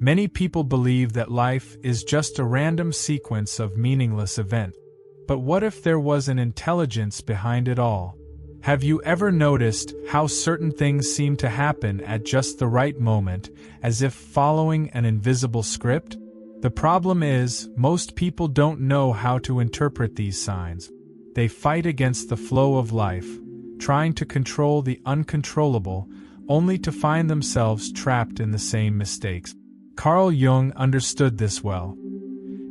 Many people believe that life is just a random sequence of meaningless events. But what if there was an intelligence behind it all? Have you ever noticed how certain things seem to happen at just the right moment, as if following an invisible script? The problem is, most people don't know how to interpret these signs. They fight against the flow of life, trying to control the uncontrollable, only to find themselves trapped in the same mistakes. Carl Jung understood this well.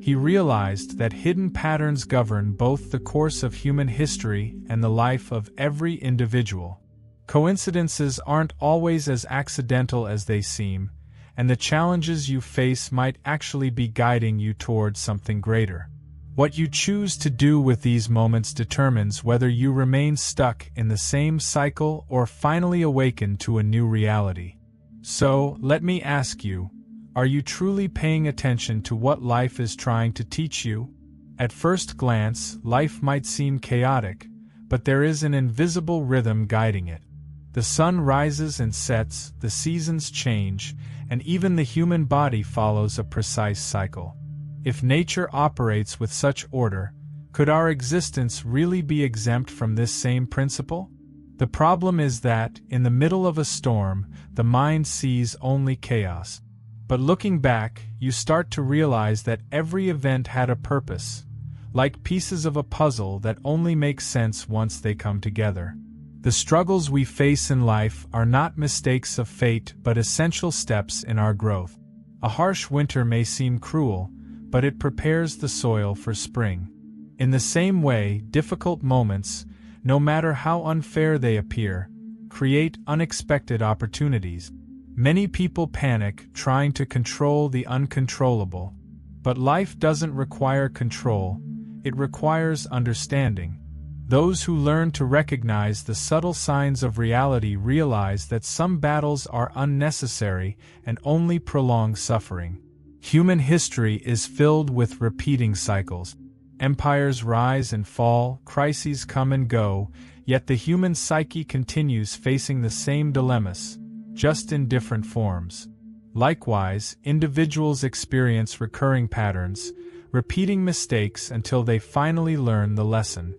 He realized that hidden patterns govern both the course of human history and the life of every individual. Coincidences aren't always as accidental as they seem, and the challenges you face might actually be guiding you towards something greater. What you choose to do with these moments determines whether you remain stuck in the same cycle or finally awaken to a new reality. So, let me ask you, are you truly paying attention to what life is trying to teach you? At first glance, life might seem chaotic, but there is an invisible rhythm guiding it. The sun rises and sets, the seasons change, and even the human body follows a precise cycle. If nature operates with such order, could our existence really be exempt from this same principle? The problem is that, in the middle of a storm, the mind sees only chaos. But looking back, you start to realize that every event had a purpose, like pieces of a puzzle that only make sense once they come together. The struggles we face in life are not mistakes of fate but essential steps in our growth. A harsh winter may seem cruel, but it prepares the soil for spring. In the same way, difficult moments, no matter how unfair they appear, create unexpected opportunities. Many people panic trying to control the uncontrollable, but life doesn't require control, it requires understanding. Those who learn to recognize the subtle signs of reality realize that some battles are unnecessary and only prolong suffering. Human history is filled with repeating cycles. Empires rise and fall, crises come and go, yet the human psyche continues facing the same dilemmas, just in different forms. Likewise, individuals experience recurring patterns, repeating mistakes until they finally learn the lesson.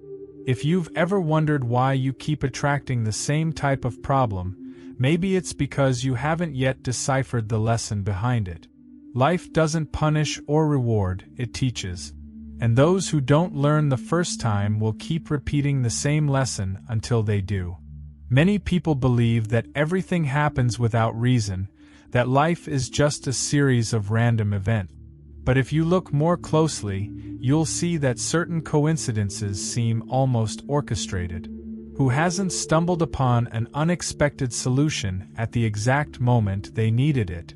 If you've ever wondered why you keep attracting the same type of problem, maybe it's because you haven't yet deciphered the lesson behind it. Life doesn't punish or reward, it teaches. And those who don't learn the first time will keep repeating the same lesson until they do. Many people believe that everything happens without reason, that life is just a series of random events. But if you look more closely, you'll see that certain coincidences seem almost orchestrated. Who hasn't stumbled upon an unexpected solution at the exact moment they needed it?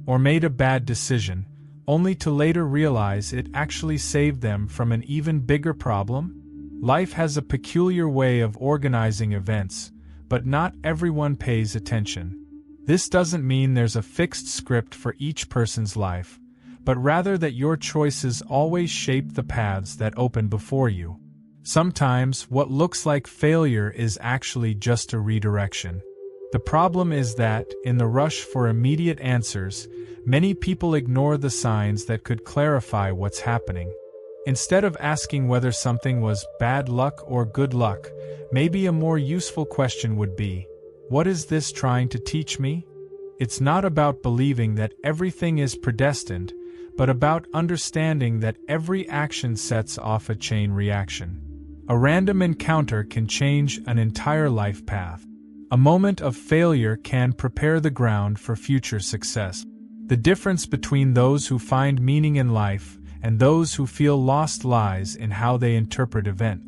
Or made a bad decision, only to later realize it actually saved them from an even bigger problem? Life has a peculiar way of organizing events, but not everyone pays attention. This doesn't mean there's a fixed script for each person's life, but rather that your choices always shape the paths that open before you. Sometimes, what looks like failure is actually just a redirection. The problem is that, in the rush for immediate answers, many people ignore the signs that could clarify what's happening. Instead of asking whether something was bad luck or good luck, maybe a more useful question would be, what is this trying to teach me? It's not about believing that everything is predestined, but about understanding that every action sets off a chain reaction. A random encounter can change an entire life path. A moment of failure can prepare the ground for future success. The difference between those who find meaning in life and those who feel lost lies in how they interpret events.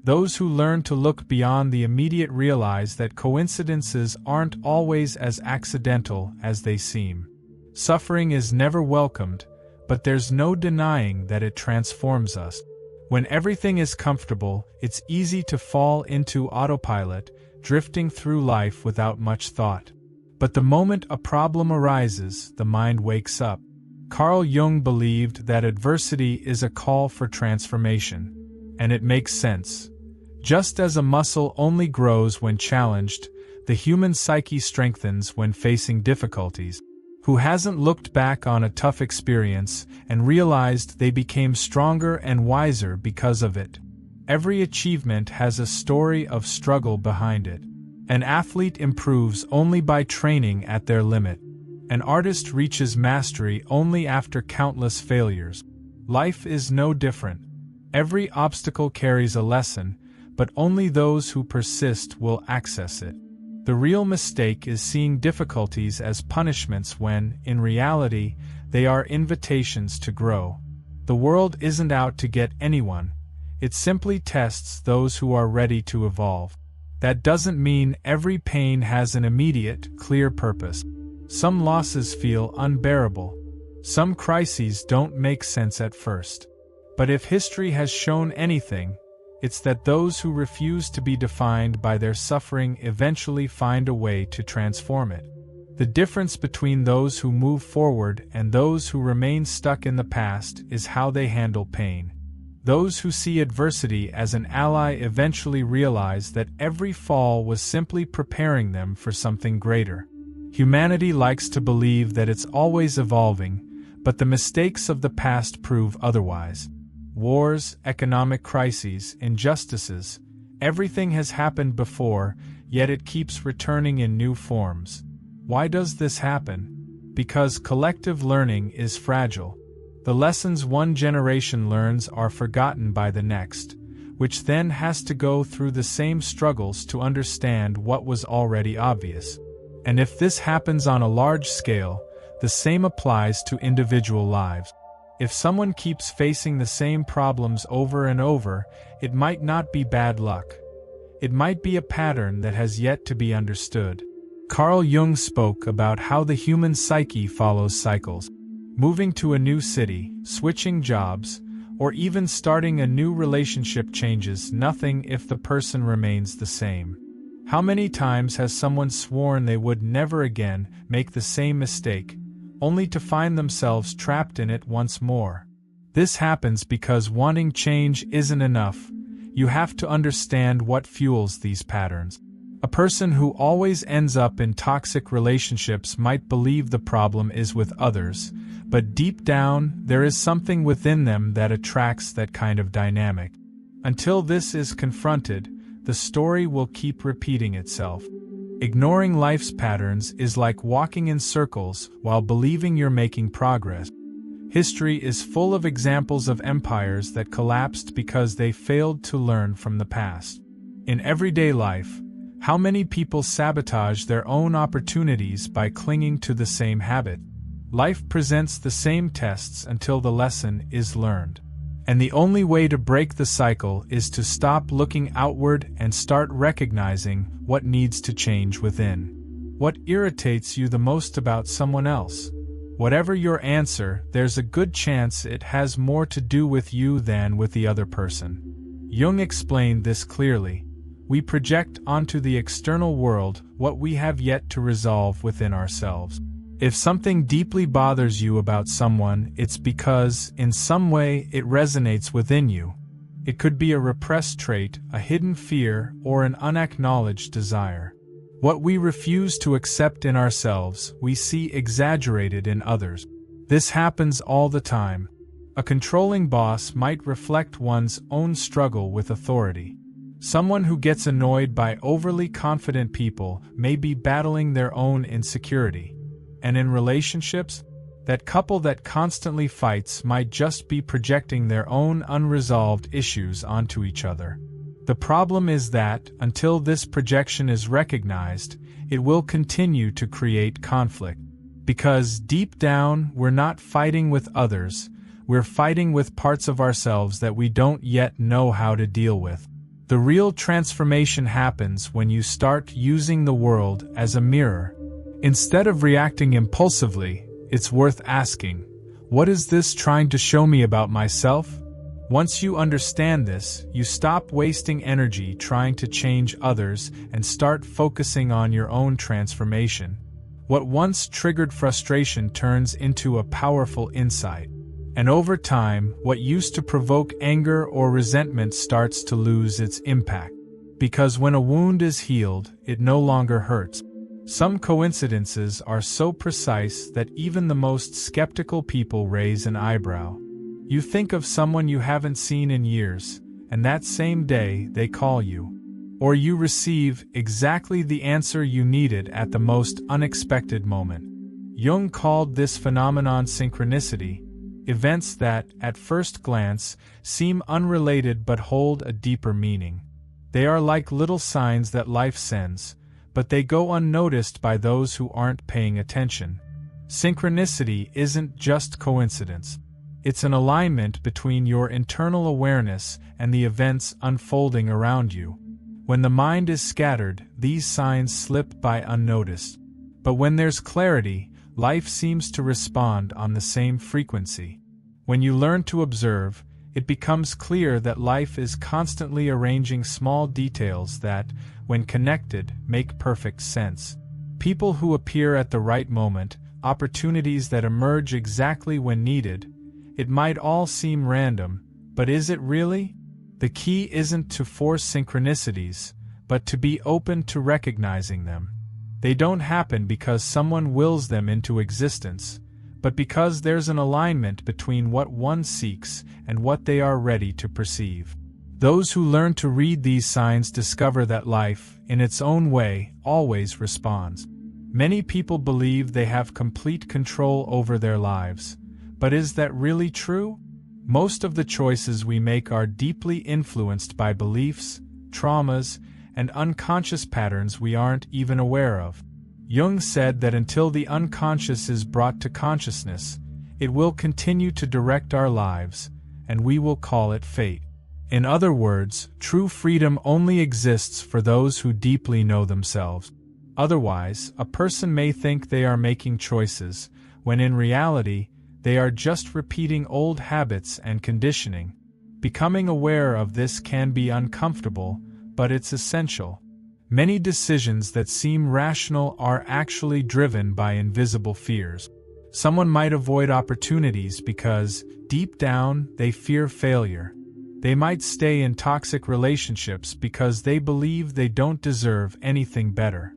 Those who learn to look beyond the immediate realize that coincidences aren't always as accidental as they seem. Suffering is never welcomed, but there's no denying that it transforms us. When everything is comfortable, it's easy to fall into autopilot, drifting through life without much thought. But the moment a problem arises, the mind wakes up. Carl Jung believed that adversity is a call for transformation. And it makes sense. Just as a muscle only grows when challenged, the human psyche strengthens when facing difficulties. Who hasn't looked back on a tough experience and realized they became stronger and wiser because of it? Every achievement has a story of struggle behind it. An athlete improves only by training at their limit. An artist reaches mastery only after countless failures. Life is no different. Every obstacle carries a lesson, but only those who persist will access it. The real mistake is seeing difficulties as punishments when, in reality, they are invitations to grow. The world isn't out to get anyone. It simply tests those who are ready to evolve. That doesn't mean every pain has an immediate, clear purpose. Some losses feel unbearable. Some crises don't make sense at first. But if history has shown anything, it's that those who refuse to be defined by their suffering eventually find a way to transform it. The difference between those who move forward and those who remain stuck in the past is how they handle pain. Those who see adversity as an ally eventually realize that every fall was simply preparing them for something greater. Humanity likes to believe that it's always evolving, but the mistakes of the past prove otherwise. Wars, economic crises, injustices, everything has happened before, yet it keeps returning in new forms. Why does this happen? Because collective learning is fragile. The lessons one generation learns are forgotten by the next, which then has to go through the same struggles to understand what was already obvious. And if this happens on a large scale, the same applies to individual lives. If someone keeps facing the same problems over and over, it might not be bad luck. It might be a pattern that has yet to be understood. Carl Jung spoke about how the human psyche follows cycles. Moving to a new city, switching jobs, or even starting a new relationship changes nothing if the person remains the same. How many times has someone sworn they would never again make the same mistake, only to find themselves trapped in it once more? This happens because wanting change isn't enough. You have to understand what fuels these patterns. A person who always ends up in toxic relationships might believe the problem is with others, but deep down, there is something within them that attracts that kind of dynamic. Until this is confronted, the story will keep repeating itself. Ignoring life's patterns is like walking in circles while believing you're making progress. History is full of examples of empires that collapsed because they failed to learn from the past. In everyday life, how many people sabotage their own opportunities by clinging to the same habit? Life presents the same tests until the lesson is learned. And the only way to break the cycle is to stop looking outward and start recognizing what needs to change within. What irritates you the most about someone else? Whatever your answer, there's a good chance it has more to do with you than with the other person. Jung explained this clearly. We project onto the external world what we have yet to resolve within ourselves. If something deeply bothers you about someone, it's because, in some way, it resonates within you. It could be a repressed trait, a hidden fear, or an unacknowledged desire. What we refuse to accept in ourselves, we see exaggerated in others. This happens all the time. A controlling boss might reflect one's own struggle with authority. Someone who gets annoyed by overly confident people may be battling their own insecurity. And in relationships, that couple that constantly fights might just be projecting their own unresolved issues onto each other. The problem is that, until this projection is recognized, it will continue to create conflict. Because deep down, we're not fighting with others, we're fighting with parts of ourselves that we don't yet know how to deal with. The real transformation happens when you start using the world as a mirror. Instead of reacting impulsively, it's worth asking, what is this trying to show me about myself? Once you understand this, you stop wasting energy trying to change others and start focusing on your own transformation. What once triggered frustration turns into a powerful insight. And over time, what used to provoke anger or resentment starts to lose its impact. Because when a wound is healed, it no longer hurts. Some coincidences are so precise that even the most skeptical people raise an eyebrow. You think of someone you haven't seen in years, and that same day they call you. Or you receive exactly the answer you needed at the most unexpected moment. Jung called this phenomenon synchronicity, events that, at first glance, seem unrelated but hold a deeper meaning. They are like little signs that life sends, but they go unnoticed by those who aren't paying attention. Synchronicity isn't just coincidence. It's an alignment between your internal awareness and the events unfolding around you. When the mind is scattered, these signs slip by unnoticed. But when there's clarity, life seems to respond on the same frequency. When you learn to observe, it becomes clear that life is constantly arranging small details that, when connected, make perfect sense. People who appear at the right moment, opportunities that emerge exactly when needed. It might all seem random, but is it really? The key isn't to force synchronicities, but to be open to recognizing them. They don't happen because someone wills them into existence, but because there's an alignment between what one seeks and what they are ready to perceive. Those who learn to read these signs discover that life, in its own way, always responds. Many people believe they have complete control over their lives, but is that really true? Most of the choices we make are deeply influenced by beliefs, traumas, and unconscious patterns we aren't even aware of. Jung said that until the unconscious is brought to consciousness, it will continue to direct our lives, and we will call it fate. In other words, true freedom only exists for those who deeply know themselves. Otherwise, a person may think they are making choices, when in reality, they are just repeating old habits and conditioning. Becoming aware of this can be uncomfortable, but it's essential. Many decisions that seem rational are actually driven by invisible fears. Someone might avoid opportunities because, deep down, they fear failure. They might stay in toxic relationships because they believe they don't deserve anything better.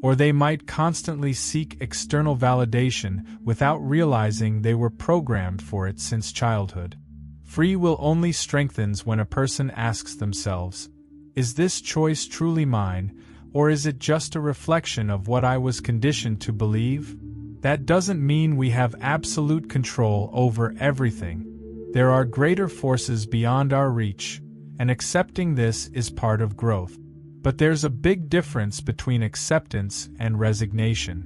Or they might constantly seek external validation without realizing they were programmed for it since childhood. Free will only strengthens when a person asks themselves, is this choice truly mine, or is it just a reflection of what I was conditioned to believe? That doesn't mean we have absolute control over everything. There are greater forces beyond our reach, and accepting this is part of growth. But there's a big difference between acceptance and resignation.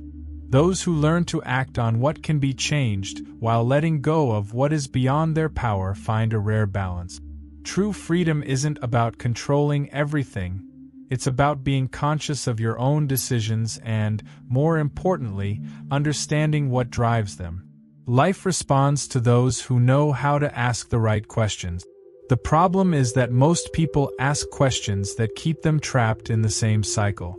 Those who learn to act on what can be changed while letting go of what is beyond their power find a rare balance. True freedom isn't about controlling everything. It's about being conscious of your own decisions and, more importantly, understanding what drives them. Life responds to those who know how to ask the right questions. The problem is that most people ask questions that keep them trapped in the same cycle.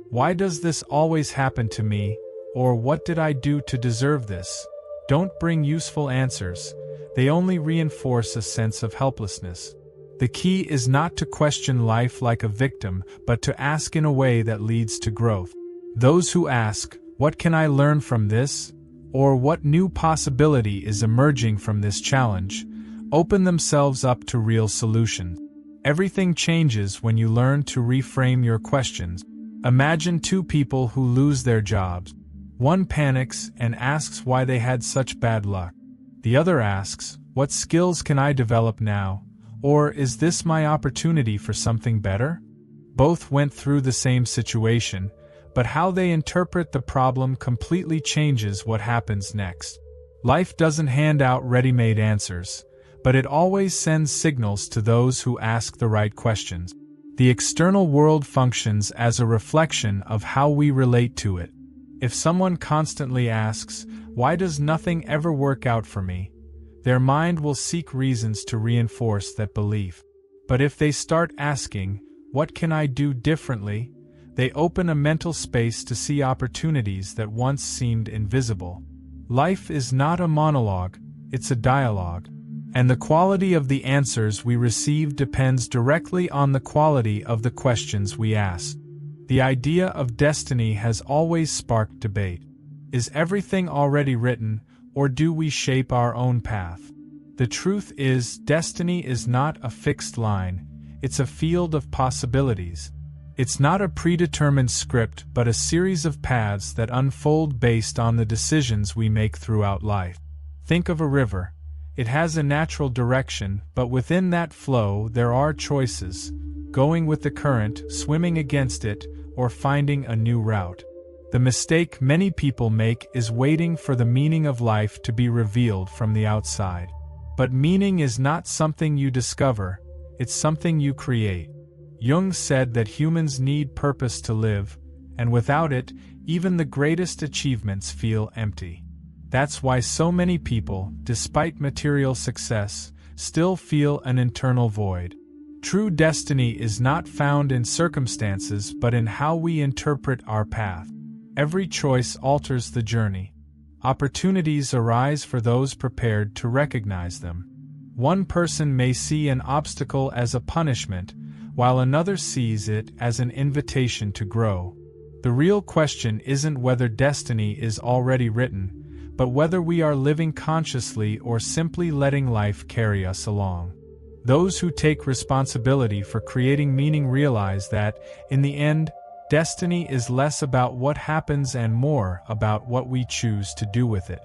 Why does this always happen to me? Or what did I do to deserve this? Don't bring useful answers. They only reinforce a sense of helplessness. The key is not to question life like a victim, but to ask in a way that leads to growth. Those who ask, what can I learn from this? Or what new possibility is emerging from this challenge? Open themselves up to real solutions. Everything changes when you learn to reframe your questions. Imagine two people who lose their jobs. One panics and asks why they had such bad luck. The other asks, what skills can I develop now? Or is this my opportunity for something better? Both went through the same situation, but how they interpret the problem completely changes what happens next. Life doesn't hand out ready-made answers, but it always sends signals to those who ask the right questions. The external world functions as a reflection of how we relate to it. If someone constantly asks, why does nothing ever work out for me? Their mind will seek reasons to reinforce that belief. But if they start asking, what can I do differently? They open a mental space to see opportunities that once seemed invisible. Life is not a monologue, it's a dialogue. And the quality of the answers we receive depends directly on the quality of the questions we ask. The idea of destiny has always sparked debate. Is everything already written, or do we shape our own path? The truth is, destiny is not a fixed line, it's a field of possibilities. It's not a predetermined script but a series of paths that unfold based on the decisions we make throughout life. Think of a river. It has a natural direction, but within that flow there are choices: going with the current, swimming against it, or finding a new route. The mistake many people make is waiting for the meaning of life to be revealed from the outside. But meaning is not something you discover, it's something you create. Jung said that humans need purpose to live, and without it, even the greatest achievements feel empty. That's why so many people, despite material success, still feel an internal void. True destiny is not found in circumstances but in how we interpret our path. Every choice alters the journey. Opportunities arise for those prepared to recognize them. One person may see an obstacle as a punishment, while another sees it as an invitation to grow. The real question isn't whether destiny is already written, but whether we are living consciously or simply letting life carry us along. Those who take responsibility for creating meaning realize that, in the end, destiny is less about what happens and more about what we choose to do with it.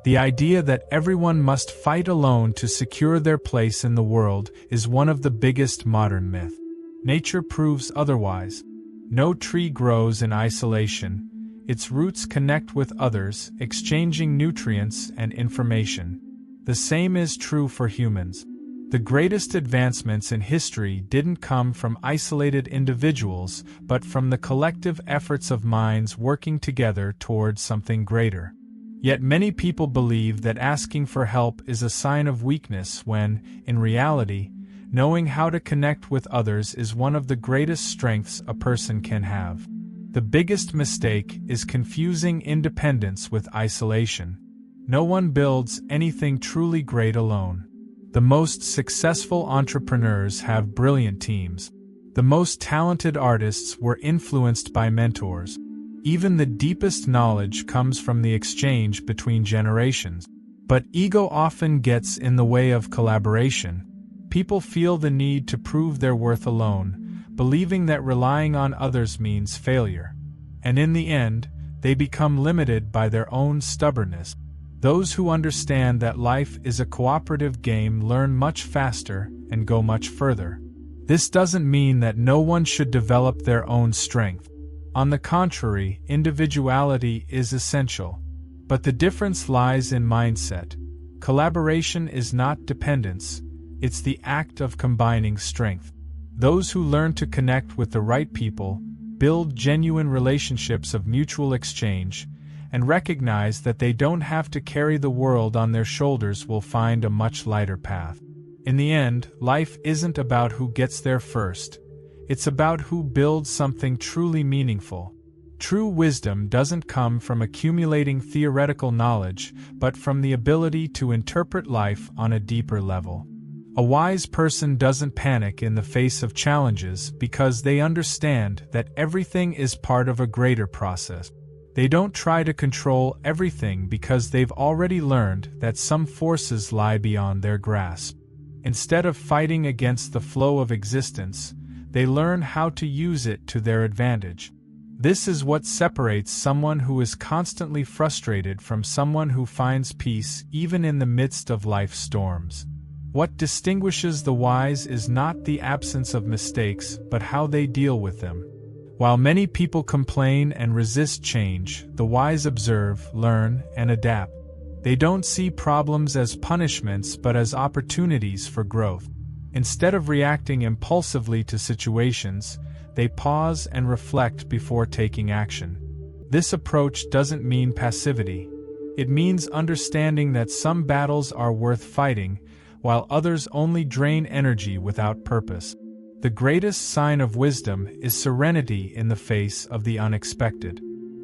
The idea that everyone must fight alone to secure their place in the world is one of the biggest modern myths. Nature proves otherwise. No tree grows in isolation. Its roots connect with others, exchanging nutrients and information. The same is true for humans. The greatest advancements in history didn't come from isolated individuals, but from the collective efforts of minds working together towards something greater. Yet many people believe that asking for help is a sign of weakness when, in reality, knowing how to connect with others is one of the greatest strengths a person can have. The biggest mistake is confusing independence with isolation. No one builds anything truly great alone. The most successful entrepreneurs have brilliant teams. The most talented artists were influenced by mentors. Even the deepest knowledge comes from the exchange between generations. But ego often gets in the way of collaboration. People feel the need to prove their worth alone, believing that relying on others means failure. And in the end, they become limited by their own stubbornness. Those who understand that life is a cooperative game learn much faster and go much further. This doesn't mean that no one should develop their own strength. On the contrary, individuality is essential. But the difference lies in mindset. Collaboration is not dependence, it's the act of combining strength. Those who learn to connect with the right people, build genuine relationships of mutual exchange, and recognize that they don't have to carry the world on their shoulders will find a much lighter path. In the end, life isn't about who gets there first. It's about who builds something truly meaningful. True wisdom doesn't come from accumulating theoretical knowledge, but from the ability to interpret life on a deeper level. A wise person doesn't panic in the face of challenges because they understand that everything is part of a greater process. They don't try to control everything because they've already learned that some forces lie beyond their grasp. Instead of fighting against the flow of existence, they learn how to use it to their advantage. This is what separates someone who is constantly frustrated from someone who finds peace even in the midst of life's storms. What distinguishes the wise is not the absence of mistakes, but how they deal with them. While many people complain and resist change, the wise observe, learn, and adapt. They don't see problems as punishments but as opportunities for growth. Instead of reacting impulsively to situations, they pause and reflect before taking action. This approach doesn't mean passivity. It means understanding that some battles are worth fighting, while others only drain energy without purpose. The greatest sign of wisdom is serenity in the face of the unexpected.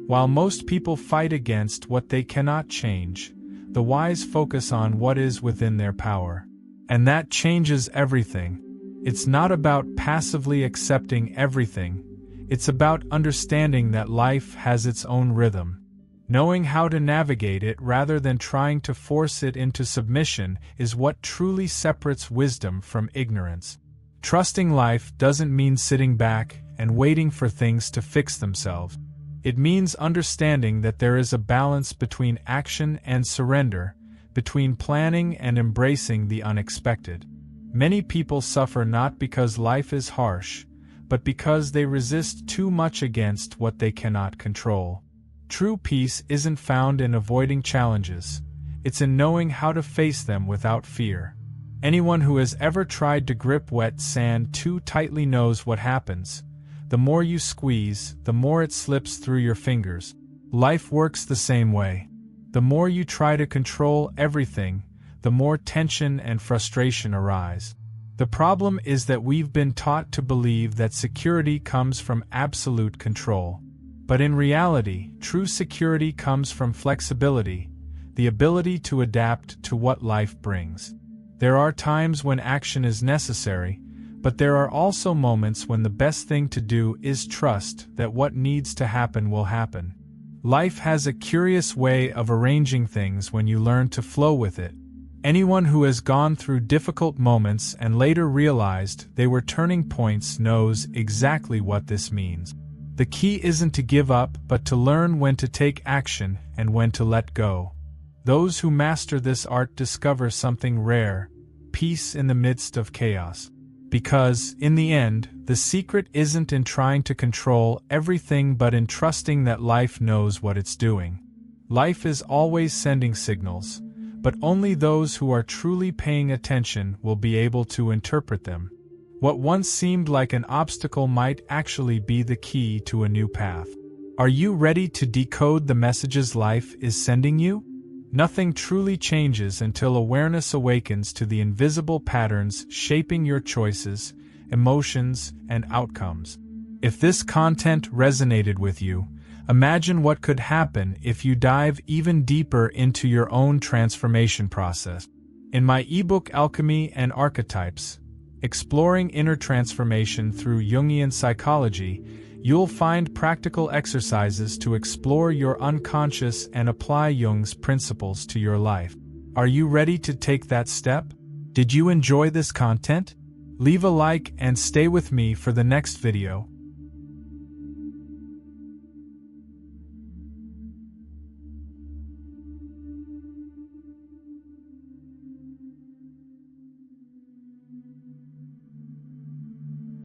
While most people fight against what they cannot change, the wise focus on what is within their power. And that changes everything. It's not about passively accepting everything, It's about understanding that life has its own rhythm. Knowing how to navigate it rather than trying to force it into submission is what truly separates wisdom from ignorance. Trusting life doesn't mean sitting back and waiting for things to fix themselves. It means understanding that there is a balance between action and surrender, between planning and embracing the unexpected. Many people suffer not because life is harsh, but because they resist too much against what they cannot control. True peace isn't found in avoiding challenges, it's in knowing how to face them without fear. Anyone who has ever tried to grip wet sand too tightly knows what happens. The more you squeeze, the more it slips through your fingers. Life works the same way. The more you try to control everything, the more tension and frustration arise. The problem is that we've been taught to believe that security comes from absolute control. But in reality, true security comes from flexibility, the ability to adapt to what life brings. There are times when action is necessary, but there are also moments when the best thing to do is trust that what needs to happen will happen. Life has a curious way of arranging things when you learn to flow with it. Anyone who has gone through difficult moments and later realized they were turning points knows exactly what this means. The key isn't to give up, but to learn when to take action and when to let go. Those who master this art discover something rare: peace in the midst of chaos. Because, in the end, the secret isn't in trying to control everything but in trusting that life knows what it's doing. Life is always sending signals, but only those who are truly paying attention will be able to interpret them. What once seemed like an obstacle might actually be the key to a new path. Are you ready to decode the messages life is sending you? Nothing truly changes until awareness awakens to the invisible patterns shaping your choices, emotions, and outcomes. If this content resonated with you, imagine what could happen if you dive even deeper into your own transformation process. In my ebook Alchemy and Archetypes, Exploring Inner Transformation Through Jungian Psychology, you'll find practical exercises to explore your unconscious and apply Jung's principles to your life. Are you ready to take that step? Did you enjoy this content? Leave a like and stay with me for the next video.